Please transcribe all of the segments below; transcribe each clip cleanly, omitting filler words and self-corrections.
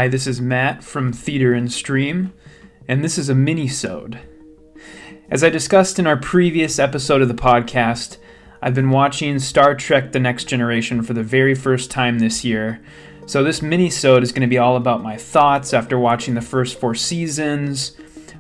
Hi, this is Matt from Theater and Stream, and this is a Minisode. As I discussed in our previous episode of the podcast, I've been watching Star Trek The Next Generation for the very first time this year, so this Minisode is going to be all about my thoughts after watching the first 4 seasons,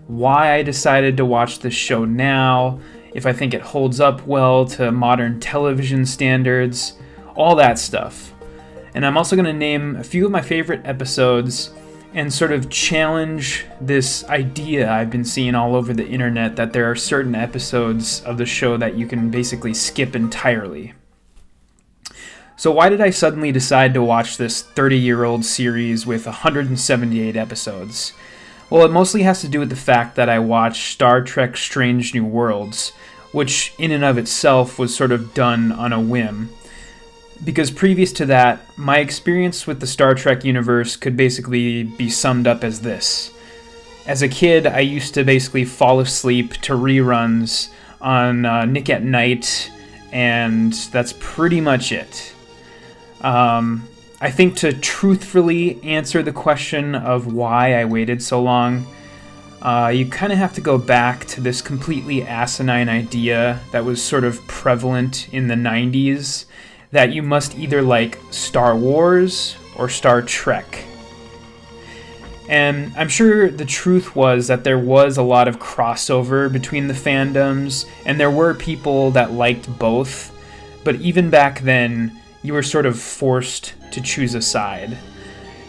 why I decided to watch this show now, if I think it holds up well to modern television standards, all that stuff. And I'm also going to name a few of my favorite episodes and sort of challenge this idea I've been seeing all over the internet that there are certain episodes of the show that you can basically skip entirely. So why did I suddenly decide to watch this 30-year-old series with 178 episodes? Well, it mostly has to do with the fact that I watched Star Trek Strange New Worlds, which in and of itself was sort of done on a whim. Because previous to that, my experience with the Star Trek universe could basically be summed up as this. As a kid, I used to basically fall asleep to reruns on Nick at Night, and that's pretty much it. I think to truthfully answer the question of why I waited so long, you kind of have to go back to this completely asinine idea that was sort of prevalent in the 90s, that you must either like Star Wars or Star Trek. And I'm sure the truth was that there was a lot of crossover between the fandoms, and there were people that liked both, but even back then, you were sort of forced to choose a side.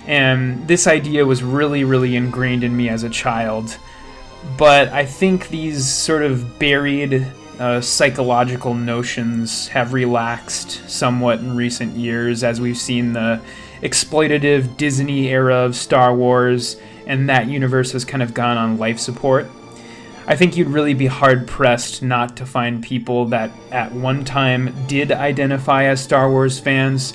And this idea was really ingrained in me as a child, but I think these sort of buried psychological notions have relaxed somewhat in recent years as we've seen the exploitative Disney era of Star Wars, and that universe has kind of gone on life support. I think you'd really be hard-pressed not to find people that at one time did identify as Star Wars fans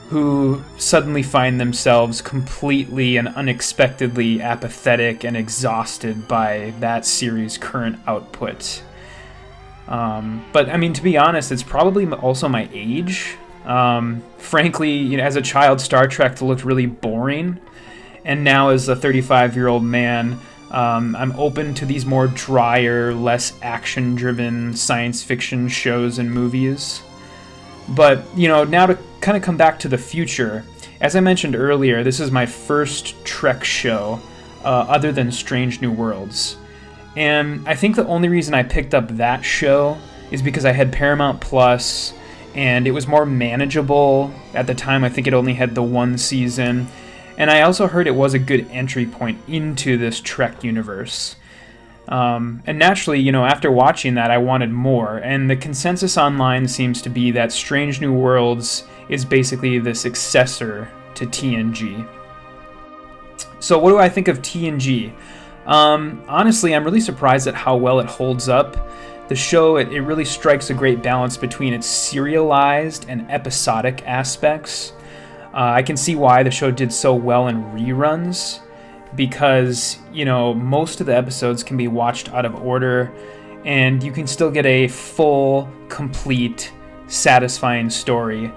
who suddenly find themselves completely and unexpectedly apathetic and exhausted by that series' current output. But I mean, to be honest, it's probably also my age. Frankly, as a child, Star Trek looked really boring, and now as a 35-year-old man, I'm open to these more drier, less action-driven science fiction shows and movies. But, now to kind of come back to the future, as I mentioned earlier, this is my first Trek show, other than Strange New Worlds. And I think the only reason I picked up that show is because I had Paramount Plus, and it was more manageable. At the time, I think it only had the 1 season. And I also heard it was a good entry point into this Trek universe. And naturally, after watching that, I wanted more. And the consensus online seems to be that Strange New Worlds is basically the successor to TNG. So what do I think of TNG? Honestly, I'm really surprised at how well it holds up. The show, it really strikes a great balance between its serialized and episodic aspects. I can see why the show did so well in reruns, because, most of the episodes can be watched out of order, and you can still get a full, complete, satisfying story.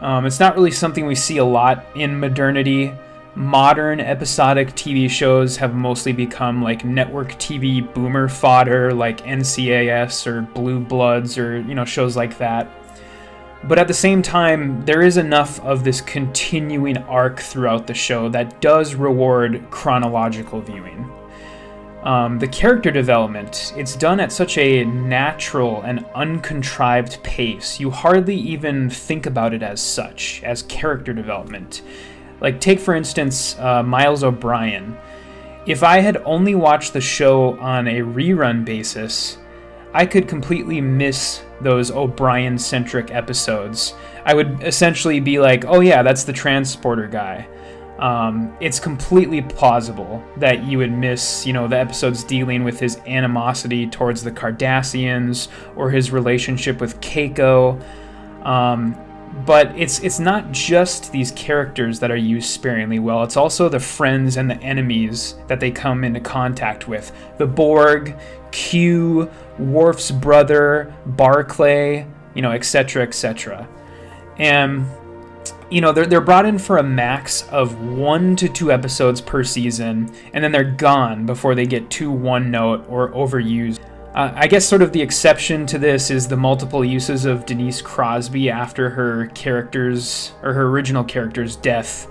It's not really something we see a lot in modernity. Modern episodic TV shows have mostly become like network TV boomer fodder, like NCIS or Blue Bloods or, shows like that. But at the same time, there is enough of this continuing arc throughout the show that does reward chronological viewing. The character development, it's done at such a natural and uncontrived pace. You hardly even think about it as such, as character development. Like, take for instance, Miles O'Brien. If I had only watched the show on a rerun basis, I could completely miss those O'Brien-centric episodes. I would essentially be like, oh yeah, that's the transporter guy. It's completely plausible that you would miss, the episodes dealing with his animosity towards the Cardassians or his relationship with Keiko. But it's not just these characters that are used sparingly well. It's also the friends and the enemies that they come into contact with. The Borg, Q, Worf's brother, Barclay, etc., etc. And they're brought in for a max of 1 to 2 episodes per season, and then they're gone before they get too one-note or overused. I guess sort of the exception to this is the multiple uses of Denise Crosby after her original character's death,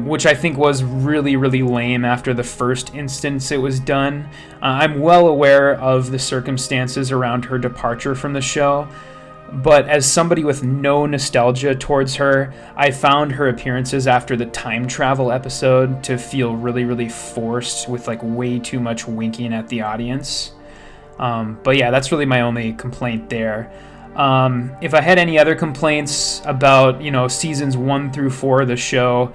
which I think was really, really lame after the first instance it was done. I'm well aware of the circumstances around her departure from the show, but as somebody with no nostalgia towards her, I found her appearances after the time travel episode to feel really, really forced, with like way too much winking at the audience. But yeah, that's really my only complaint there. If I had any other complaints about, seasons 1 through 4 of the show,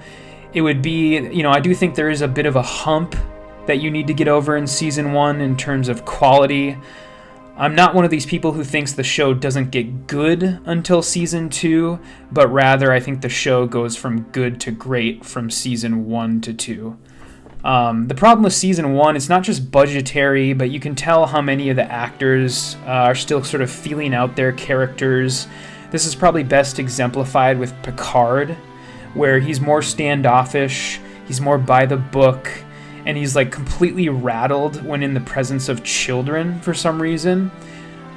it would be, I do think there is a bit of a hump that you need to get over in season 1 in terms of quality. I'm not one of these people who thinks the show doesn't get good until season 2, but rather I think the show goes from good to great from season 1 to 2. The problem with season 1, it's not just budgetary, but you can tell how many of the actors are still sort of feeling out their characters. This is probably best exemplified with Picard, where he's more standoffish, he's more by the book, and he's like completely rattled when in the presence of children for some reason.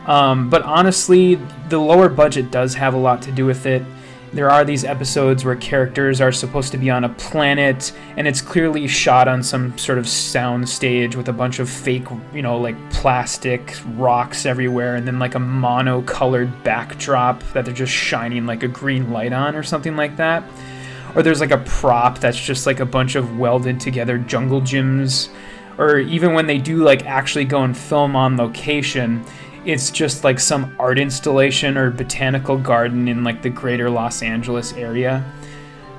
But honestly, the lower budget does have a lot to do with it. There are these episodes where characters are supposed to be on a planet, and it's clearly shot on some sort of sound stage with a bunch of fake, like plastic rocks everywhere, and then like a mono-colored backdrop that they're just shining like a green light on or something like that. Or there's like a prop that's just like a bunch of welded together jungle gyms. Or even when they do like actually go and film on location, it's just like some art installation or botanical garden in like the greater Los Angeles area.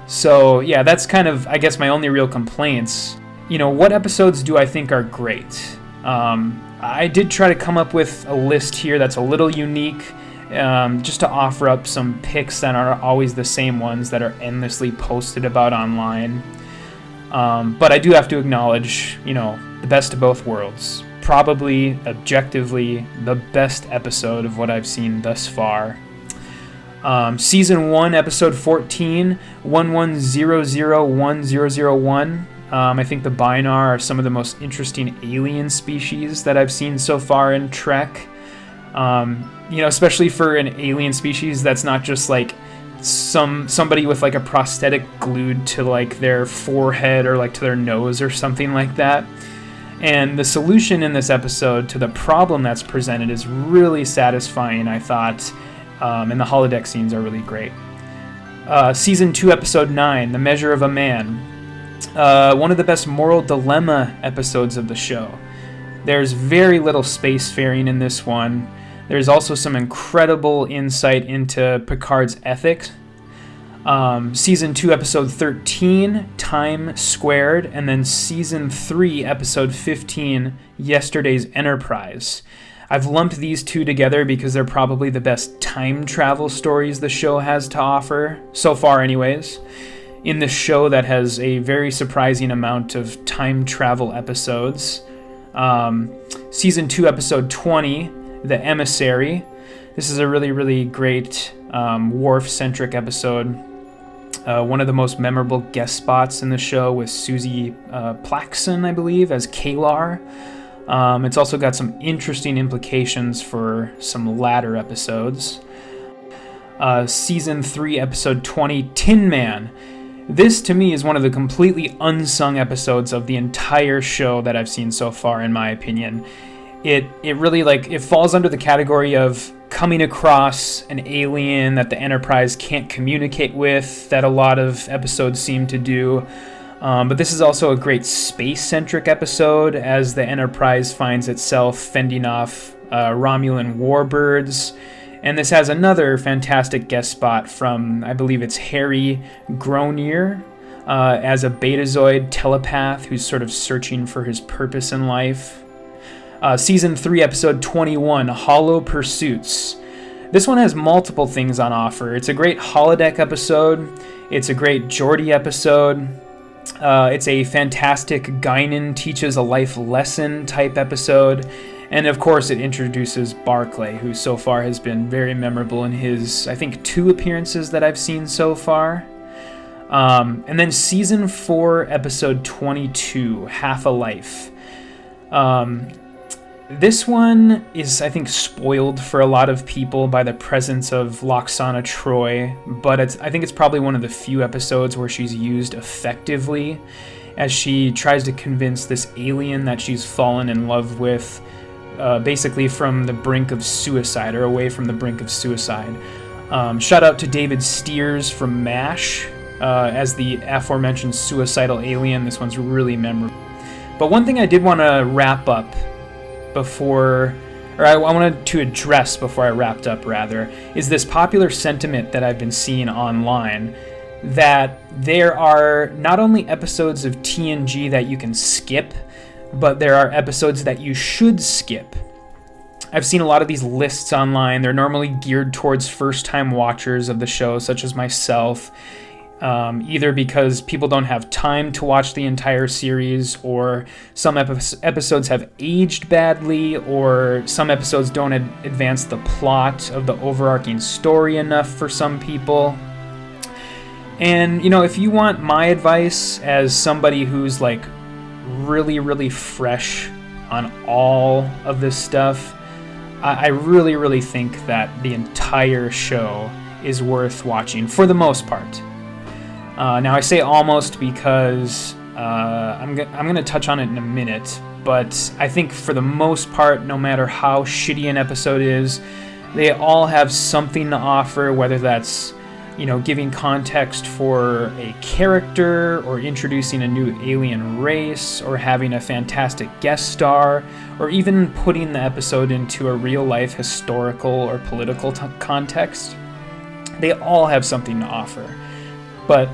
So yeah, that's kind of, I guess, my only real complaints. What episodes do I think are great? I did try to come up with a list here that's a little unique, just to offer up some picks that aren't always the same ones that are endlessly posted about online. But I do have to acknowledge, the best of both worlds. Probably, objectively, the best episode of what I've seen thus far. Season 1, Episode 14, 11001001. I think the Bynar are some of the most interesting alien species that I've seen so far in Trek. Especially for an alien species that's not just like somebody with like a prosthetic glued to like their forehead or like to their nose or something like that. And the solution in this episode to the problem that's presented is really satisfying, I thought, and the holodeck scenes are really great. Season 2, Episode 9, The Measure of a Man. One of the best moral dilemma episodes of the show. There's very little spacefaring in this one. There's also some incredible insight into Picard's ethics. Season 2, Episode 13, Time Squared, and then Season 3, Episode 15, Yesterday's Enterprise. I've lumped these two together because they're probably the best time travel stories the show has to offer, so far anyways, in this show that has a very surprising amount of time travel episodes. Season 2, Episode 20, The Emissary. This is a really, really great Worf-centric episode. One of the most memorable guest spots in the show with Susie Plaxon, I believe, as Kalar. It's also got some interesting implications for some latter episodes. Season 3, Episode 20, Tin Man. This, to me, is one of the completely unsung episodes of the entire show that I've seen so far, in my opinion. It really, it falls under the category of coming across an alien that the Enterprise can't communicate with, that a lot of episodes seem to do. But this is also a great space-centric episode, as the Enterprise finds itself fending off Romulan warbirds. And this has another fantastic guest spot from, I believe it's Harry Gronier, as a Betazoid telepath who's sort of searching for his purpose in life. Season 3, Episode 21, Hollow Pursuits. This one has multiple things on offer. It's a great holodeck episode. It's a great Geordi episode. It's a fantastic Guinan teaches a life lesson type episode. And of course it introduces Barclay, who so far has been very memorable in his, I think, 2 appearances that I've seen so far. And then season 4, episode 22, Half a Life. This one is, I think, spoiled for a lot of people by the presence of Loxana Troy, but I think it's probably one of the few episodes where she's used effectively as she tries to convince this alien that she's fallen in love with, basically from the brink of suicide, or away from the brink of suicide. Shout out to David Steers from MASH as the aforementioned suicidal alien. This one's really memorable. But one thing I did want to wrap up I wanted to address before I wrapped up, rather, is this popular sentiment that I've been seeing online that there are not only episodes of TNG that you can skip, but there are episodes that you should skip. I've seen a lot of these lists online. They're normally geared towards first-time watchers of the show, such as myself, either because people don't have time to watch the entire series, or some episodes have aged badly, or some episodes don't advance the plot of the overarching story enough for some people. And, if you want my advice as somebody who's like really, really fresh on all of this stuff, I really, really think that the entire show is worth watching for the most part. Now I say almost because I'm going to touch on it in a minute, but I think for the most part, no matter how shitty an episode is, they all have something to offer, whether that's, giving context for a character, or introducing a new alien race, or having a fantastic guest star, or even putting the episode into a real-life historical or political context. They all have something to offer. But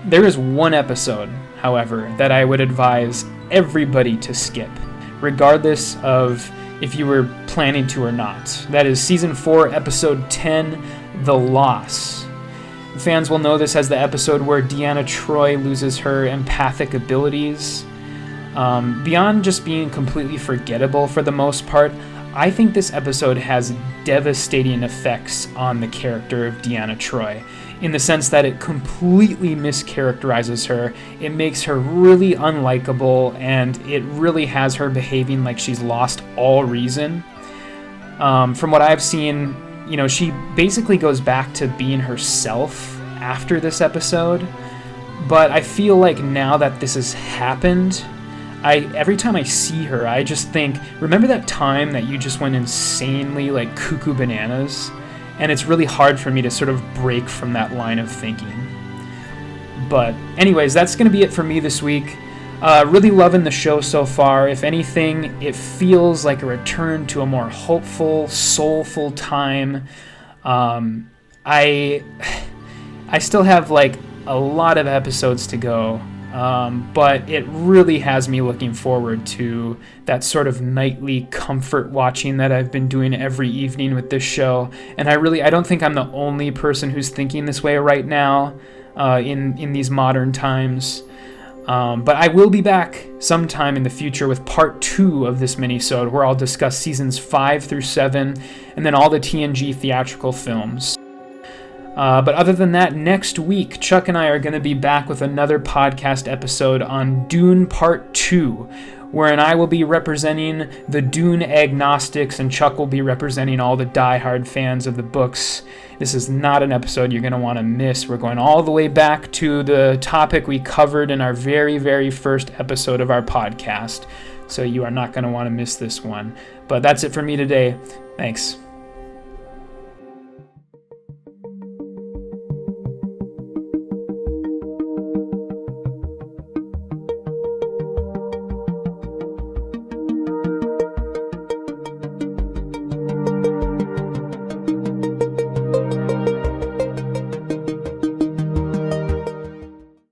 there is one episode, however, that I would advise everybody to skip, regardless of if you were planning to or not. That is Season 4, Episode 10, The Loss. Fans will know this as the episode where Deanna Troi loses her empathic abilities. Beyond just being completely forgettable for the most part, I think this episode has devastating effects on the character of Deanna Troi, in the sense that it completely mischaracterizes her, it makes her really unlikable, and it really has her behaving like she's lost all reason. From what I've seen, she basically goes back to being herself after this episode, but I feel like now that this has happened, every time I see her, I just think, remember that time that you just went insanely like cuckoo bananas? And it's really hard for me to sort of break from that line of thinking. But anyways, that's going to be it for me this week. Really loving the show so far. If anything, it feels like a return to a more hopeful, soulful time. I still have like a lot of episodes to go. But it really has me looking forward to that sort of nightly comfort watching that I've been doing every evening with this show. And I don't think I'm the only person who's thinking this way right now, in these modern times. But I will be back sometime in the future with part 2 of this minisode, where I'll discuss seasons 5 through 7, and then all the TNG theatrical films. But other than that, next week, Chuck and I are going to be back with another podcast episode on Dune Part 2, wherein I will be representing the Dune agnostics and Chuck will be representing all the diehard fans of the books. This is not an episode you're going to want to miss. We're going all the way back to the topic we covered in our very, very first episode of our podcast, so you are not going to want to miss this one. But that's it for me today. Thanks.